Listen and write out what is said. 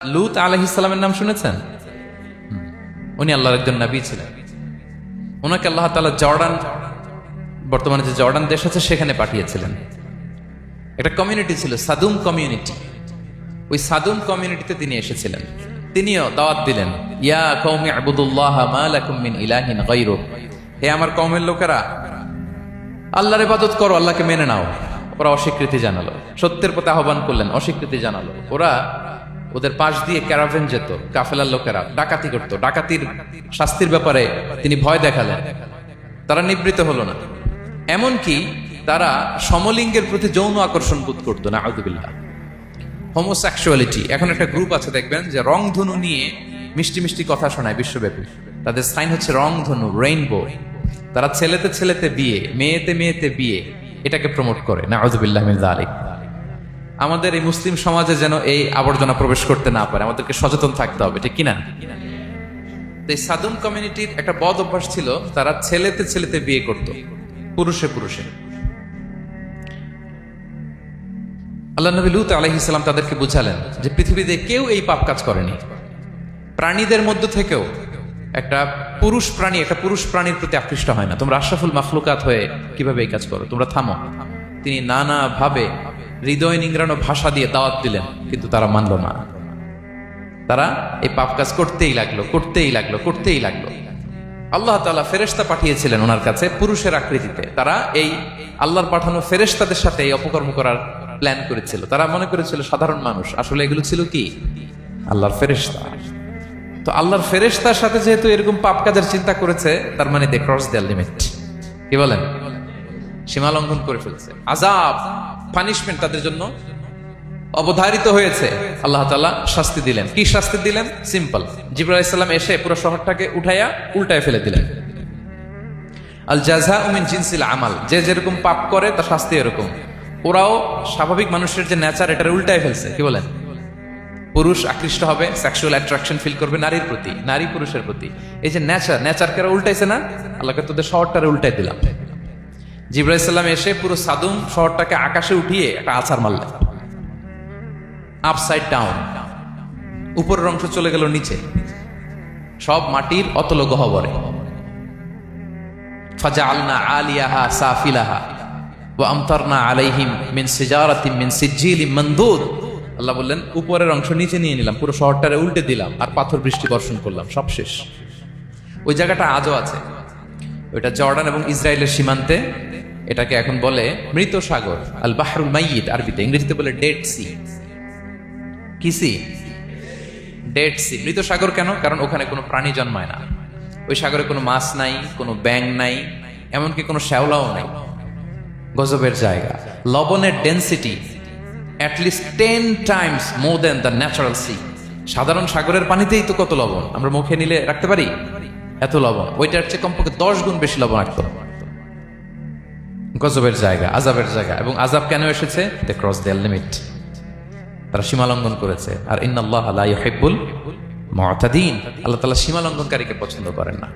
লূত আলাইহিস সালামের নাম শুনেছেন? উনি আল্লাহর একজন নবী ছিলেন। ওনাকে আল্লাহ তাআলা জর্ডান, বর্তমানে যে জর্ডান দেশ আছে সেখানে পাঠিয়েছিলেন। একটা কমিউনিটি ছিল সাদুম কমিউনিটি। ওই সাদুম কমিউনিটিতে তিনি এসেছিলেন। তিনিও দাওয়াত দিলেন, ইয়া কওমি ইবুদুল্লাহ মা লাকুম মিন ইলাহিন গায়রু, হে আমার কওমের লোকেরা আল্লাহর ইবাদত করো, আল্লাহকে মেনে নাও। ওরা অস্বীকৃতি জানালো, সত্যের প্রতি আহ্বান করলেন, অস্বীকৃতি জানালো। ওদের পাশ দিয়ে ক্যারাভেন যেত, কাফেলার লোকেরা ডাকাতি করতো, ডাকাতির শাস্তির ব্যাপারে তিনি ভয় দেখালেন। তারা নিবৃত হলো না। এমনকি তারা সমলিঙ্গের প্রতি যৌন আকর্ষণ বোধ করতো না, আউযুবিল্লাহ। হোমোসেক্সুয়ালিটি, এখন একটা গ্রুপ আছে দেখবেন যে রংধনু নিয়ে মিষ্টি মিষ্টি কথা শোনায় বিশ্বব্যাপী। তাদের সাইন হচ্ছে রংধনু, রেইনবো। তারা ছেলেতে ছেলেতে বিয়ে, মেয়েতে মেয়েতে বিয়ে, এটাকে প্রমোট করে, নাউযুবিল্লাহ মিন যালিক। আমাদের এই মুসলিম সমাজে যেন এই আবর্জনা প্রবেশ করতে না পারে, আমাদেরকে সচেতন থাকতে হবে, ঠিক কিনা? এই সাদুম কমিউনিটির একটা বদ অভ্যাস ছিল, তারা ছেলেতে ছেলেতে বিয়ে করত, পুরুষে পুরুষে। আল্লাহ নবী লূত আলাইহিস সালাম তাদেরকে বুঝালেন যে পৃথিবীতে কেউ এই পাপ কাজ করেনি। প্রাণীদের মধ্য থেকেও একটা পুরুষ প্রাণীর প্রতি আকৃষ্ট হয় না। তোমরা আশরাফুল মাখলুকাত হয়ে কিভাবে এই কাজ করো, তোমরা থামো। তিনি নানা ভাবে হৃদয় নিংড়ানো ভাষা দিয়ে দাওয়াত দিলেন, কিন্তু তারা মানল না। তারা এই পাপ কাজ করতেই লাগলো। আল্লাহ তাআলা ফেরেশতা পাঠিয়েছিলেন ওনার কাছে পুরুষের আকৃতিতে। তারা এই আল্লাহর পাঠানো ফেরেশতাদের সাথে এই অপকর্ম করার প্ল্যান করেছিল। তারা মনে করেছিল সাধারণ মানুষ, আসলে এগুলো ছিল কি আল্লাহর ফেরেশতা। তো আল্লাহর ফেরেশতার সাথে যেহেতু এরকম পাপ কাজের চিন্তা করেছে, তার মানে দে ক্রস দ্য লিমিট। কি বলেন? সীমা লঙ্ঘন করে ফেলছে। আযাব, পানিশমেন্ট তাদের জন্য অবধারিত হয়েছে। আল্লাহ তাআলা শাস্তি দিলেন। কি শাস্তি দিলেন? সিম্পল। জিবরাইল আলাইহিস সালাম এসে পুরো শহরটাকে উল্টায় ফেলে দিলেন। আল জাযাউ মিন জিনসিল আমাল, যে যেরকম পাপ করে তার শাস্তি এরকম। ওরাও স্বাভাবিক মানুষের যে নেচার, এটার উল্টায় ফেলছে। কি বলেন? পুরুষ আকৃষ্ট হবে, সেক্সুয়াল অ্যাট্রাকশন ফিল করবে নারীর প্রতি, নারী পুরুষের প্রতি। এই যে নেচারকে উল্টাইছে না, আল্লাহকে তোদের শহরটারে উল্টাই দিলাম। জিবরাইল আলাইহিস সালাম এসে পুরো সাদুম শহরটাকে আকাশে উঠিয়ে একটা আছাড় মারলেন, আপসাইড ডাউন। উপরের অংশ চলে গেল নিচে, সব মাটির অতল গহ্বরে। ফাজআলনা আলিয়াহা সাফিলাহা ওয়া আমতারনা আলাইহিম মিন সিজারাতিন মিন সিজিলিম মানদুদ। আল্লাহ বললেন, উপরের অংশ নিচে নিয়ে নিলাম, পুরো শহরটারে উল্টে দিলাম, আর পাথর বৃষ্টি বর্ষণ করলাম, সব শেষ। ওই জায়গাটা আজও আছে, ওইটা জর্ডান এবং ইসরায়েলের সীমান্তে। এটাকে এখন বলে মৃত সাগর, আল বাহরুল মাইয়িত আরবিতে, ইংরেজিতে বলে ডেড সি। কি সি? Dead sea. মৃত সাগর কেন? কারণ ওখানে কোনো প্রাণী জন্মায় না। ওই সাগরে কোনো মাছ নাই, কোনো ব্যাঙ নাই, এমনকি কোনো শ্যাওলাও নাই। গজবের জায়গা। লবণের density at least 10 times more than the natural sea. সাধারণ সাগরের পানিতেই তো কত লবণ, আমরা মুখে নিলে রাখতে পারি এত লবণ। ওইটার চেয়ে কমপক্ষে 10 গুণ বেশি লবণ রাখতো। গজবের জায়গা, আযাবের জায়গা। এবং আযাব কেন এসেছে? দে ক্রস দেয়ার লিমিট, তারা সীমা লঙ্ঘন করেছে। আর ইন্নাল্লাহা লা ইউহিব্বুল মু'তাদিন, আল্লাহ তাআলা সীমা লঙ্ঘনকারীকে পছন্দ করেন না।